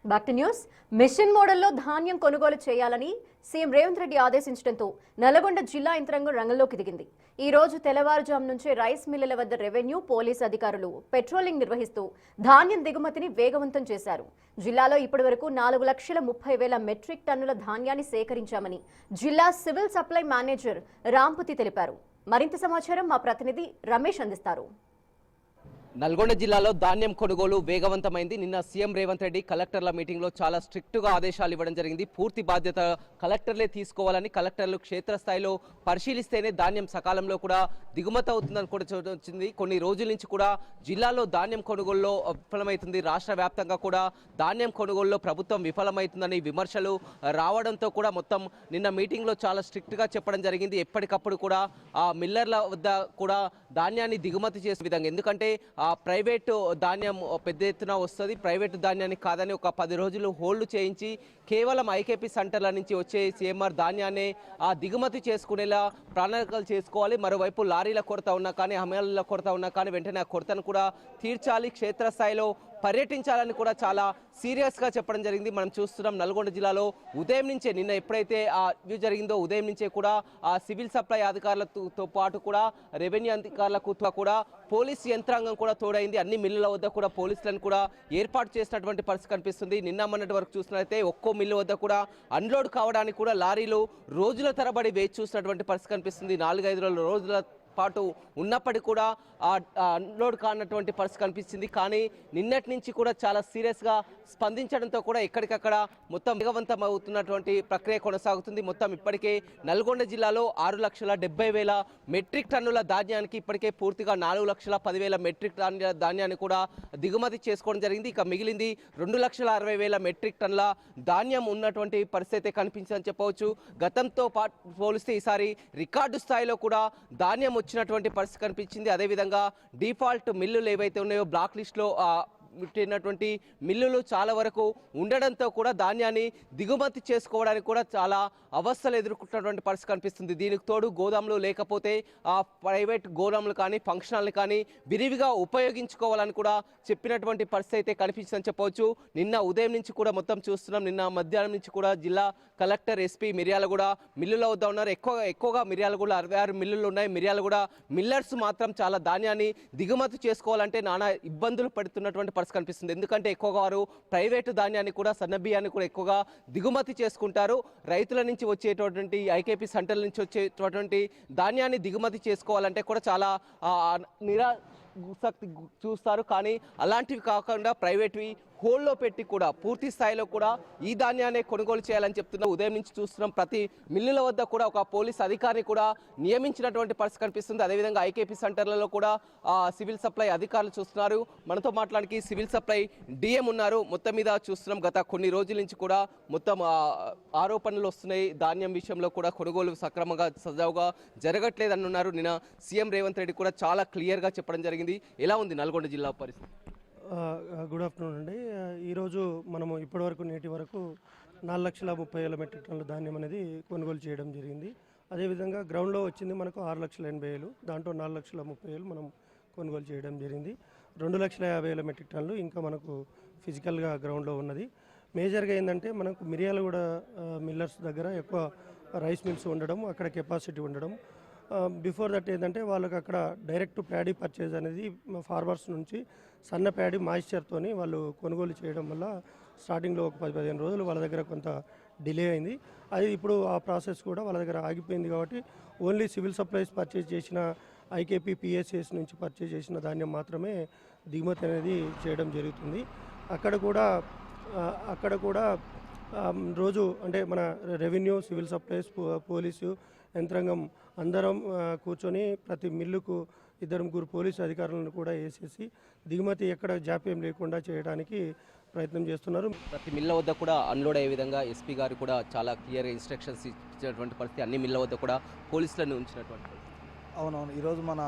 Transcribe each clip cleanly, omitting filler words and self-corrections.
Back to news. Machine మోడల్లో ధాన్యం కొనుగోలు చేయాలని సీఎం రేవంత్ రెడ్డి ఆదేశించడంతో నల్గొండ జిల్లా యంత్రాంగం రంగంలోకి దిగింది. ఈ రోజు తెల్లవారుజాము నుంచే రైస్ మిల్లుల వద్ద రెవెన్యూ, పోలీస్ అధికారులు పెట్రోలింగ్ నిర్వహిస్తూ ధాన్యం దిగుమతిని వేగవంతం చేశారు. జిల్లాలో ఇప్పటివరకు 4,30,000 మెట్రిక్ టన్నుల ధాన్యాన్ని సేకరించామని జిల్లా సివిల్ సప్లై మేనేజర్ రాంపతి తెలిపారు. మరింత సమాచారం మా ప్రతినిధి రమేష్ అందిస్తారు. నల్గొండ జిల్లాలో ధాన్యం కొనుగోలు వేగవంతమైంది. నిన్న సీఎం రేవంత్ రెడ్డి కలెక్టర్ల మీటింగ్లో చాలా స్ట్రిక్ట్గా ఆదేశాలు ఇవ్వడం జరిగింది. పూర్తి బాధ్యత కలెక్టర్లే తీసుకోవాలని, కలెక్టర్లు క్షేత్రస్థాయిలో పరిశీలిస్తేనే ధాన్యం సకాలంలో కూడా దిగుమతి అవుతుందని కూడా వచ్చింది. కొన్ని రోజుల నుంచి కూడా జిల్లాలో ధాన్యం కొనుగోలులో విఫలమవుతుంది. రాష్ట్ర వ్యాప్తంగా కూడా ధాన్యం కొనుగోలులో ప్రభుత్వం విఫలమవుతుందని విమర్శలు రావడంతో కూడా మొత్తం నిన్న మీటింగ్లో చాలా స్ట్రిక్ట్గా చెప్పడం జరిగింది. ఎప్పటికప్పుడు కూడా ఆ మిల్లర్ల వద్ద కూడా ధాన్యాన్ని దిగుమతి చేసే విధంగా, ఎందుకంటే ప్రైవేటు ధాన్యం పెద్ద ఎత్తున వస్తుంది, ప్రైవేటు ధాన్యాన్ని కాదని ఒక 10 రోజులు హోల్డ్ చేయించి కేవలం ఐకేపీ సెంటర్ల నుంచి వచ్చే సిఎంఆర్ ధాన్యాన్ని దిగుమతి చేసుకునేలా ప్రణాళికలు చేసుకోవాలి. మరోవైపు లారీల కొరత ఉన్నా కానీ, హమాలీల కొరత ఉన్నా కానీ వెంటనే ఆ కొరతను కూడా తీర్చాలి, క్షేత్రస్థాయిలో పర్యటించాలని కూడా చాలా సీరియస్గా చెప్పడం జరిగింది. మనం చూస్తున్నాం నల్గొండ జిల్లాలో ఉదయం నుంచే, నిన్న ఎప్పుడైతే ఆ వ్యూ జరిగిందో ఉదయం నుంచే కూడా ఆ సివిల్ సప్లై అధికారులతో పాటు కూడా రెవెన్యూ అధికారులకు కూడా పోలీస్ యంత్రాంగం కూడా తోడైంది. అన్ని మిల్లుల వద్ద కూడా పోలీసులను కూడా ఏర్పాటు చేసినటువంటి పరిస్థితి కనిపిస్తుంది. నిన్న మొన్నటి వరకు చూసినట్లయితే ఒక్కో మిల్లు వద్ద కూడా అన్లోడ్ కావడానికి కూడా లారీలు రోజుల తరబడి వేచి చూసినటువంటి పరిస్థితి కనిపిస్తుంది. 4-5 రోజుల పాటు ఉన్నప్పటికీ కూడా అన్లోడ్ కానటువంటి పరిస్థితి కనిపిస్తుంది. కానీ నిన్నటి నుంచి కూడా చాలా సీరియస్గా స్పందించడంతో కూడా ఎక్కడికక్కడ మొత్తం వేగవంతం అవుతున్నటువంటి ప్రక్రియ కొనసాగుతుంది. మొత్తం ఇప్పటికే నల్గొండ జిల్లాలో 6,70,000 మెట్రిక్ టన్నుల ధాన్యానికి ఇప్పటికే పూర్తిగా 4,10,000 మెట్రిక్ టన్నుల ధాన్యాన్ని కూడా దిగుమతి చేసుకోవడం జరిగింది. ఇక మిగిలింది 2,60,000 మెట్రిక్ టన్నుల ధాన్యం ఉన్నటువంటి పరిస్థితి కనిపించిందని చెప్పవచ్చు. గతంతో పోలిస్తే ఈసారి రికార్డు స్థాయిలో కూడా ధాన్యం వచ్చినటువంటి పరిస్థితి కనిపించింది. అదేవిధంగా డిఫాల్ట్ మిల్లులు ఏవైతే ఉన్నాయో బ్లాక్ లిస్ట్లో పెట్టినటువంటి మిల్లులు చాలా వరకు ఉండడంతో కూడా ధాన్యాన్ని దిగుమతి చేసుకోవడానికి కూడా చాలా అవస్థలు ఎదుర్కొంటున్నటువంటి పరిస్థితి కనిపిస్తుంది. దీనికి తోడు గోదాములు లేకపోతే ఆ ప్రైవేట్ గోదాములు కానీ, ఫంక్షన్లు కానీ విరివిగా ఉపయోగించుకోవాలని కూడా చెప్పినటువంటి పరిస్థితి అయితే కనిపించిందని చెప్పవచ్చు. నిన్న ఉదయం నుంచి కూడా మొత్తం చూస్తున్నాం. నిన్న మధ్యాహ్నం నుంచి కూడా జిల్లా కలెక్టర్, ఎస్పీ మిర్యాలగూడ మిల్లుల వద్ద ఉన్నారు. ఎక్కువగా మిర్యాలగూడ 66 మిల్లులు ఉన్నాయి. మిర్యాలగూడ మిల్లర్స్ మాత్రం చాలా ధాన్యాన్ని దిగుమతి చేసుకోవాలంటే నానా ఇబ్బందులు పడుతున్నటువంటి పరిస్థితి కనిపిస్తుంది. ఎందుకంటే ఎక్కువగా వారు ప్రైవేటు ధాన్యాన్ని కూడా, సన్న బియ్యాన్ని కూడా ఎక్కువగా దిగుమతి చేసుకుంటారు. రైతుల నుంచి వచ్చేటటువంటి ఐకేపీ సెంటర్ల నుంచి వచ్చేటటువంటి ధాన్యాన్ని దిగుమతి చేసుకోవాలంటే కూడా చాలా నిరాసక్తి చూస్తారు. కానీ అలాంటివి కాకుండా ప్రైవేట్వి హోల్డ్లో పెట్టి కూడా పూర్తి స్థాయిలో కూడా ఈ ధాన్యాన్ని కొనుగోలు చేయాలని చెప్తున్నారు. ఉదయం నుంచి చూస్తున్నాం ప్రతి మిల్లుల వద్ద కూడా ఒక పోలీస్ అధికారిని కూడా నియమించినటువంటి పరిస్థితి కనిపిస్తుంది. అదేవిధంగా ఐకేపీ సెంటర్లలో కూడా సివిల్ సప్లై అధికారులు చూస్తున్నారు. మనతో మాట్లాడానికి సివిల్ సప్లై డిఎం ఉన్నారు. మొత్తం మీద చూస్తున్నాం గత కొన్ని రోజుల నుంచి కూడా మొత్తం ఆరోపణలు వస్తున్నాయి. ధాన్యం విషయంలో కూడా కొనుగోలు సక్రమంగా సజావుగా జరగట్లేదని ఉన్నారు. నిన్న సీఎం రేవంత్ రెడ్డి కూడా చాలా క్లియర్గా చెప్పడం జరిగింది. ఎలా ఉంది నల్గొండ జిల్లా పరిస్థితి? గుడ్ ఆఫ్టర్నూన్ అండి. ఈరోజు మనము ఇప్పటివరకు నేటి వరకు 4,30,000 మెట్రిక్ టన్నుల ధాన్యం అనేది కొనుగోలు చేయడం జరిగింది. అదేవిధంగా గ్రౌండ్లో వచ్చింది మనకు 6,80,000, దాంట్లో 4,30,000 మనం కొనుగోలు చేయడం జరిగింది. 2,50,000 మెట్రిక్ టన్నులు ఇంకా మనకు ఫిజికల్గా గ్రౌండ్లో ఉన్నది. మేజర్గా ఏంటంటే మనకు మిర్యాలగూడ మిల్లర్స్ దగ్గర ఎక్కువ రైస్ మిల్స్ ఉండడం, అక్కడ కెపాసిటీ ఉండడం. బిఫోర్ దట్ ఏంటంటే వాళ్ళకి అక్కడ డైరెక్ట్ ప్యాడీ పర్చేజ్ అనేది ఫార్మర్స్ నుంచి సన్న ప్యాడీ మాయిశ్చర్తోని వాళ్ళు కొనుగోలు చేయడం వల్ల స్టార్టింగ్లో ఒక 10-15 రోజులు వాళ్ళ దగ్గర కొంత డిలే అయింది. అది ఇప్పుడు ఆ ప్రాసెస్ కూడా వాళ్ళ దగ్గర ఆగిపోయింది. కాబట్టి ఓన్లీ సివిల్ సప్లైస్ పర్చేజ్ చేసిన ఐకేపీ, పిఎస్ఎస్ నుంచి పర్చేజ్ చేసిన ధాన్యం మాత్రమే దిగుమతి అనేది చేయడం జరుగుతుంది. అక్కడ కూడా రోజు అంటే మన రెవెన్యూ, సివిల్ సప్లైస్, పోలీసు యంత్రాంగం అందరం కూర్చొని ప్రతి మిల్లుకు 2-3 పోలీసు అధికారులను కూడా వేసేసి దిగుమతి ఎక్కడ జాప్యం లేకుండా చేయడానికి ప్రయత్నం చేస్తున్నారు. ప్రతి మిల్ల వద్ద కూడా అన్లోడ్ అయ్యే విధంగా ఎస్పీ గారు కూడా చాలా క్లియర్గా ఇన్స్ట్రక్షన్స్ ఇచ్చినటువంటి పరిస్థితి, అన్ని మిల్ల వద్ద కూడా పోలీసులను ఉంచినటువంటి. అవునవును. ఈరోజు మన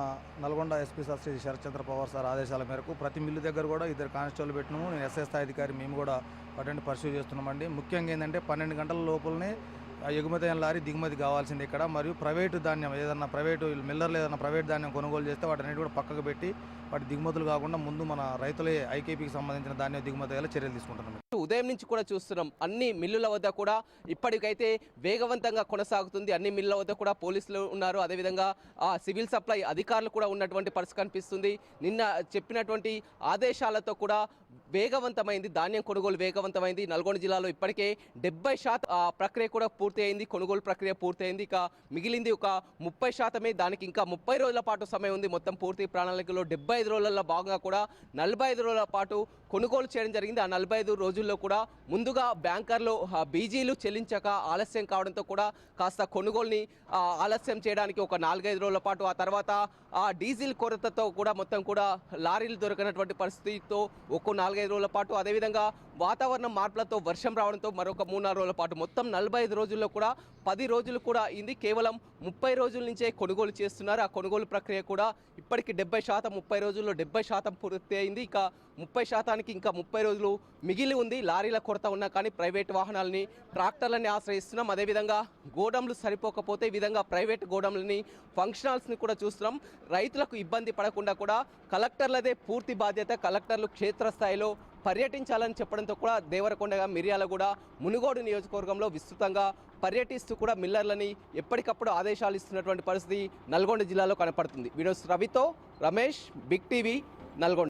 Nalgonda SP sir Shri Sharatchandra Pawar sir ఆదేశాల మేరకు ప్రతి మిల్లు దగ్గర కూడా 2 కానిస్టేబుల్ పెట్టినాము. నేను ఎస్ఐ స్థాయి అధికారి మేము కూడా అటువంటి పరిశీలి చేస్తున్నామండి. ముఖ్యంగా ఏంటంటే 12 గంటల లోపలనే ఎగుమతి అయిన లారీ దిగుమతి కావాల్సింది ఇక్కడ. మరియు ప్రైవేటు ధాన్యం ఏదన్నా ప్రైవేటు మిల్లర్లు ఏదైనా ప్రైవేట్ ధాన్యం కొనుగోలు చేస్తే వాటిని కూడా పక్కకు పెట్టి వాటి దిగుమతులు కాకుండా ముందు మన రైతులే ఐకేపీకి సంబంధించిన ధాన్యం దిగుమతి అయ్యేలా చర్యలు తీసుకుంటున్నాం. ఉదయం నుంచి కూడా చూస్తున్నాం అన్ని మిల్లుల వద్ద కూడా ఇప్పటికైతే వేగవంతంగా కొనసాగుతుంది. అన్ని మిల్లుల వద్ద కూడా పోలీసులు ఉన్నారు, అదేవిధంగా సివిల్ సప్లై అధికారులు కూడా ఉన్నటువంటి పరిస్థితి కనిపిస్తుంది. నిన్న చెప్పినటువంటి ఆదేశాలతో కూడా వేగవంతమైంది, ధాన్యం కొనుగోలు వేగవంతమైంది. నల్గొండ జిల్లాలో ఇప్పటికే 70% ప్రక్రియ కూడా పూర్తి అయింది, కొనుగోలు ప్రక్రియ పూర్తి అయింది. ఇక మిగిలింది ఒక 30%. దానికి ఇంకా 30 రోజుల పాటు సమయం ఉంది. మొత్తం పూర్తి ప్రణాళికలో 75 రోజుల భాగంగా కూడా 45 రోజుల పాటు కొనుగోలు చేయడం జరిగింది. ఆ 45 రోజుల్లో కూడా ముందుగా బ్యాంకర్లు బీజీలు చెల్లించక ఆలస్యం కావడంతో కూడా కాస్త కొనుగోలుని ఆలస్యం చేయడానికి ఒక 4-5 రోజుల పాటు, ఆ తర్వాత ఆ డీజిల్ కొరతతో కూడా మొత్తం కూడా లారీలు దొరకనటువంటి పరిస్థితితో ఒక 4-5 రోజుల పాటు, అదేవిధంగా వాతావరణం మార్పులతో వర్షం రావడంతో మరొక 3-4 రోజుల పాటు, మొత్తం 45 రోజుల్లో కూడా 10 రోజులు కూడా ఇది కేవలం 30 రోజుల నుంచే కొనుగోలు చేస్తున్నారు. ఆ కొనుగోలు ప్రక్రియ కూడా ఇప్పటికి 70%, 30 రోజుల్లో 70% పూర్తి అయింది. ఇక 30%కి ఇంకా 30 రోజులు మిగిలి ఉంది. లారీల కొరత ఉన్నా కానీ ప్రైవేట్ వాహనాలని, ట్రాక్టర్లని ఆశ్రయిస్తున్నాం. అదేవిధంగా గోడౌన్లు సరిపోకపోతే ఈ విధంగా ప్రైవేట్ గోడౌన్లని, ఫంక్షన్ హాల్స్ని కూడా చూస్తున్నాం. రైతులకు ఇబ్బంది పడకుండా కూడా కలెక్టర్లదే పూర్తి బాధ్యత. కలెక్టర్లు క్షేత్రస్థాయిలో పర్యటించాలని చెప్పడంతో కూడా దేవరకొండ, మిర్యాలగూడ, మునుగోడు నియోజకవర్గంలో విస్తృతంగా పర్యటిస్తూ కూడా మిల్లర్లని ఎప్పటికప్పుడు ఆదేశాలు ఇస్తున్నటువంటి పరిస్థితి నల్గొండ జిల్లాలో కనపడుతుంది. వీడియోస్ రవితో రమేష్, బిగ్ టీవీ, నల్గొండ.